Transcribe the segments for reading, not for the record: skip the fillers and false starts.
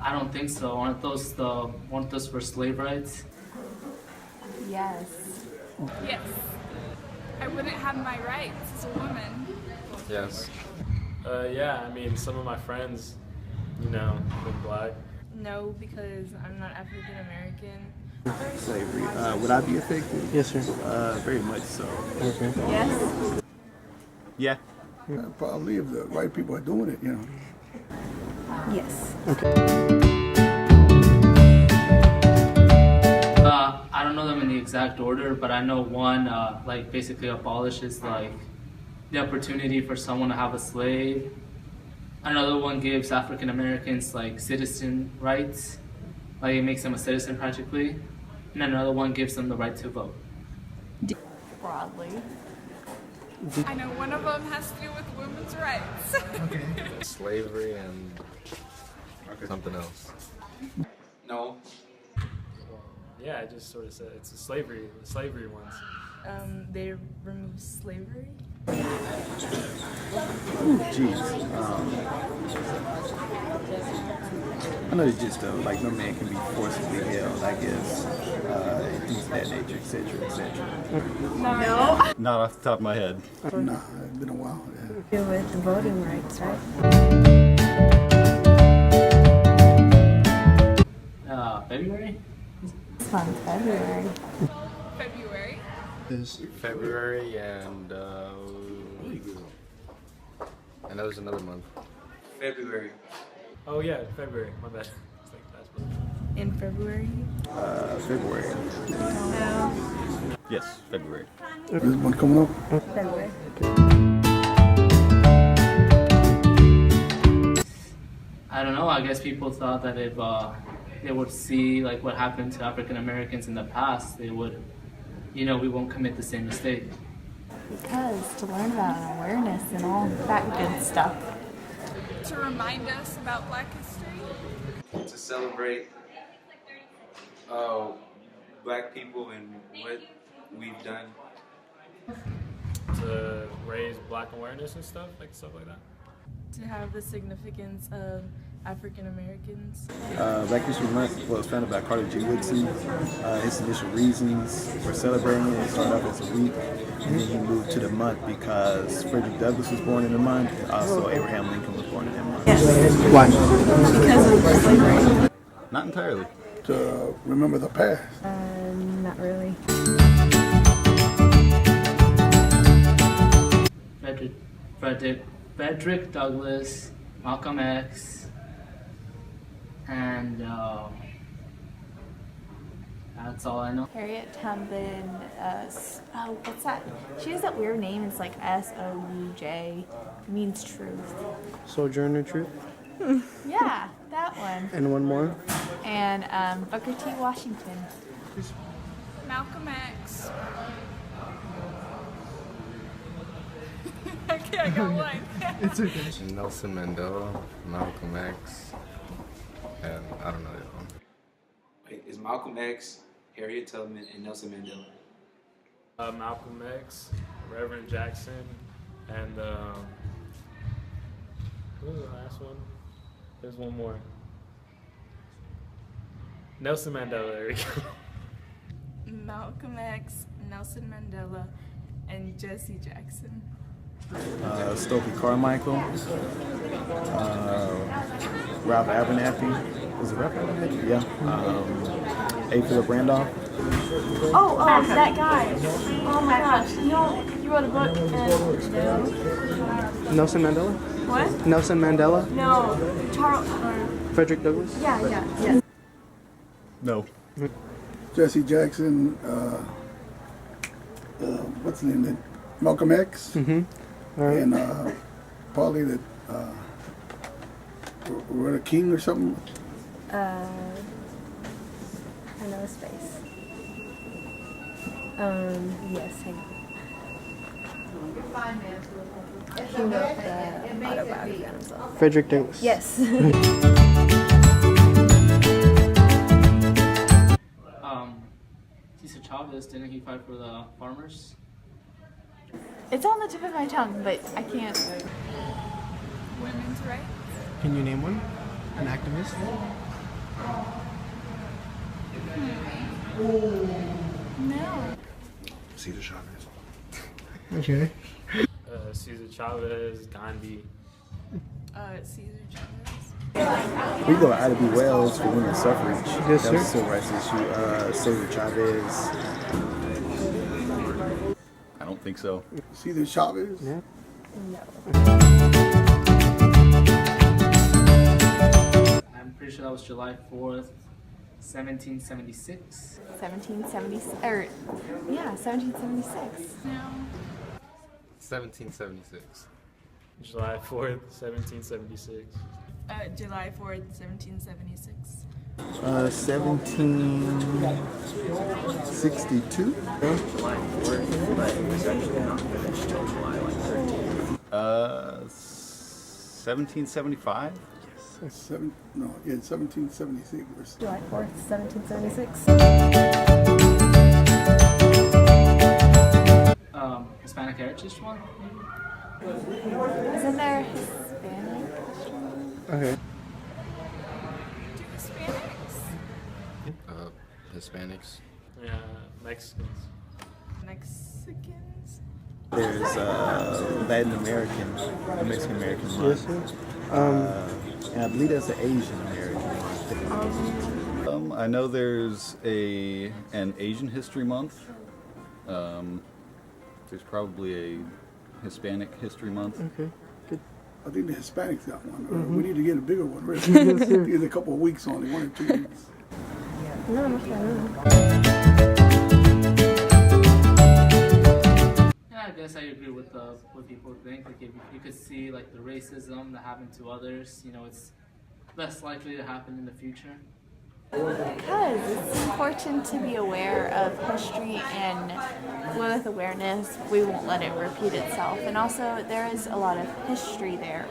I don't think so. Weren't those for slave rights? Yes. Yes. I wouldn't have my rights as a woman. Yes. Yeah, I mean, some of my friends, you know, look black. No, because I'm not African American. Slavery. Would I be affected? Yes, sir. Very much so. Okay. Yes. Yeah. Probably if the right people are doing it, you know. Yes. I don't know them in the exact order, but I know one like basically abolishes like the opportunity for someone to have a slave. Another one gives African Americans like citizen rights, like it makes them a citizen practically. And another one gives them the right to vote. Broadly. I know one of them has to do with women's rights. Slavery and something else. No. Yeah, I just sort of said it's the slavery ones. They removed slavery. Jeez. I know it's just like no man can be forcibly held, I guess. Things of that nature, etc., etc. No. Not off the top of my head. Nah, it's been a while. Yeah. With the voting rights, right? February? This month, February. February. February and there was another month. February. Oh yeah, February. My bad. It's like last month. In February. February. No. Yes, February. This one coming up? February. I don't know. I guess people thought that if they would see like what happened to African Americans in the past, they would, you know, we won't commit the same mistake. Because to learn about awareness and all that good stuff. To remind us about Black history. To celebrate Black people and what we've done. To raise black awareness and stuff like that. To have the significance of African Americans. Black History Month was founded by Carter G. Woodson. His initial reasons for celebrating it started off as a week, and then he moved to the month because Frederick Douglass was born in the month. Also, Abraham Lincoln was born in that month. Yes. Why? Because of slavery. Not entirely. To remember the past. Not really. Frederick Douglass, Malcolm X, and that's all I know. Harriet Tubman, what's that? She has that weird name. It's like S-O-U-J. Means truth. Sojourner Truth. Yeah, that one. And one more. And Booker T. Washington. Malcolm X. Okay, I got one. It's okay. Nelson Mandela, Malcolm X, and I don't know the other one. Wait, is Malcolm X, Harriet Tubman, and Nelson Mandela? Malcolm X, Reverend Jackson, and what was the last one? There's one more. Nelson Mandela, there we go. Malcolm X, Nelson Mandela, and Jesse Jackson. Stokely Carmichael, Ralph Abernathy. Was it Ralph Abernathy? Yeah. A. Philip Randolph. Oh, that guy. Oh my gosh. You wrote a book and... No. Nelson Mandela? What? Nelson Mandela? No. Charles... Frederick Douglass? Yeah. No. Jesse Jackson, what's the name? Malcolm X. Mm-hmm. All right. And probably the Loretta King or something. I know his face. Yes, hang on. He wrote the autobiography on himself. Frederick Douglass. Yes. Cesar Chavez, didn't he fight for the farmers? It's on the tip of my tongue, but I can't. Women's rights. Can you name one? An activist? No. Cesar Chavez. Okay. Cesar Chavez, Gandhi. Cesar Chavez. We go Ida B. Wells for women's suffrage. Yes, That was a sir. civil rights issue. Cesar Chavez. I don't think so. Cesar Chavez. Yeah. I'm pretty sure that was July 4th, 1776. 1776. Or, yeah, 1776. No. 1776. July 4th, 1776. July 4th, 1776. 1762. July 4th, but it was actually not finished till July 13th. 1775? No, yeah, 1776. July 4th, 1776. Hispanic Heritage Month, maybe? Isn't there Hispanic? Okay. Do Hispanics? Hispanics. Yeah, Mexicans. Mexicans? There's Latin American, Mexican American Yes, month. sir. And I believe that's an Asian American month. I know there's an Asian History Month. There's probably a Hispanic History Month. Okay. Good. I think the Hispanics got one. We need to get a bigger one, really. Yes, sir. Get a couple of weeks only, 1 or 2 weeks. No, no, no. Yeah, I guess I agree with what people think. Like if you could see like the racism that happened to others, you know, it's less likely to happen in the future. Because it's important to be aware of history, and with awareness, we won't let it repeat itself. And also, there is a lot of history there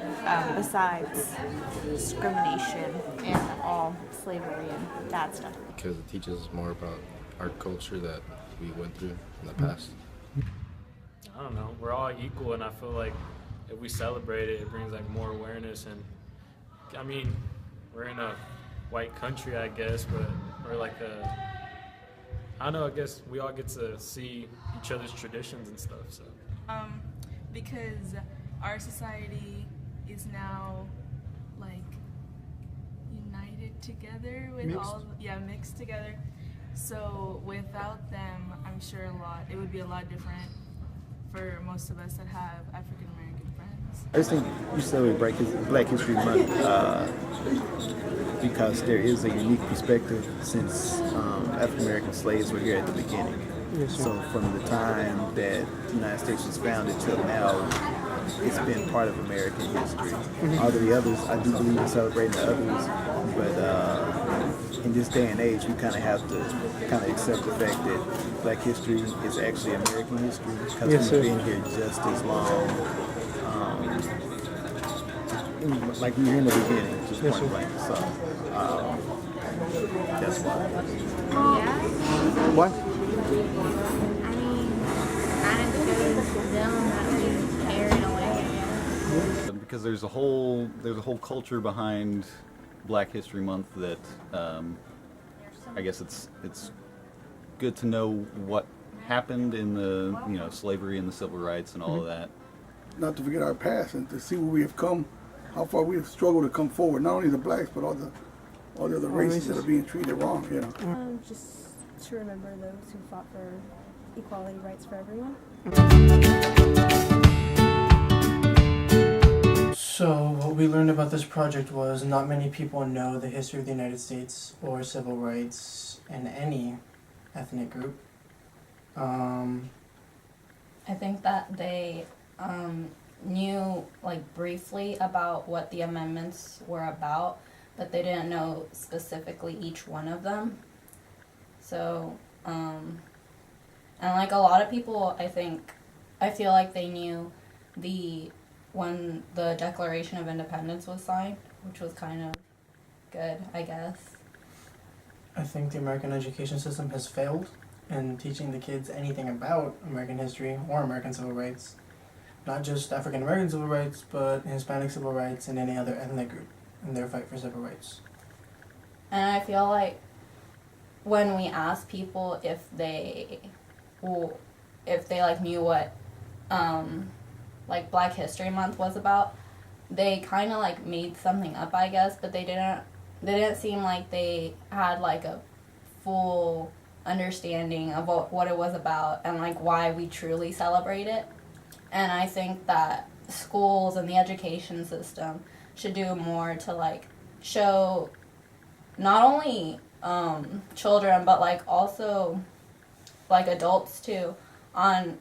besides discrimination and all slavery and bad stuff. Because it teaches us more about our culture that we went through in the past. I don't know. We're all equal, and I feel like if we celebrate it, it brings like more awareness. And I mean, we're in a white country, I guess, but we're like I don't know. I guess we all get to see each other's traditions and stuff. So Because our society is now like united together with mixed together. So without them, I'm sure it would be a lot different for most of us that have African American friends. I just think you celebrate Black History Month because there is a unique perspective since African American slaves were here at the beginning. Yes, sir. So from the time that the United States was founded till now, it's been part of American history. All of the others, I do believe in celebrating the others, but in this day and age, we kind of have to kind of accept the fact that Black history is actually American history because Yes, we've sir. been here just as long. Like we were in the beginning, just Yes, point sir. blank. So that's why. Why? I mean, kind of shows them that we care in a way, I guess. Because there's a whole culture behind Black History Month that I guess it's good to know what happened in the slavery and the civil rights and all of that. Not to forget our past and to see where we have come, how far we have struggled to come forward. Not only the blacks, but all the other races that are being treated wrong. You know. Just to remember those who fought for equality rights for everyone. So what we learned about this project was not many people know the history of the United States or civil rights in any ethnic group. I think that they knew like briefly about what the amendments were about, but they didn't know specifically each one of them. So, and like a lot of people, I feel like they knew when the Declaration of Independence was signed, which was kind of good, I guess. I think the American education system has failed in teaching the kids anything about American history or American civil rights. Not just African American civil rights, but Hispanic civil rights and any other ethnic group in their fight for civil rights. And I feel like when we ask people if they like knew what like Black History Month was about, they kind of like made something up, I guess, but they didn't seem like they had like a full understanding of what it was about and like why we truly celebrate it. And I think that schools and the education system should do more to like show not only children but like also like adults too on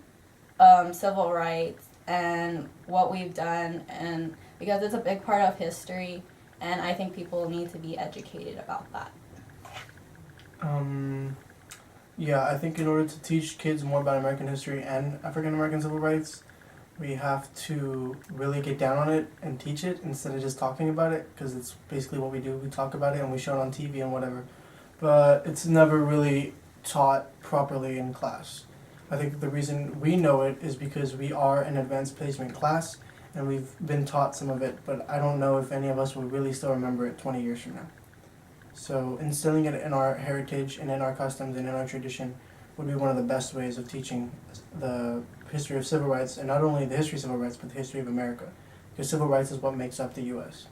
civil rights and what we've done, and because it's a big part of history, and I think people need to be educated about that. Yeah, I think in order to teach kids more about American history and African American civil rights, we have to really get down on it and teach it instead of just talking about it, because it's basically what we do. We talk about it and we show it on TV and whatever, but it's never really taught properly in class. I think the reason we know it is because we are an advanced placement class and we've been taught some of it, but I don't know if any of us will really still remember it 20 years from now. So instilling it in our heritage and in our customs and in our tradition would be one of the best ways of teaching the history of civil rights, and not only the history of civil rights, but the history of America, because civil rights is what makes up the U.S.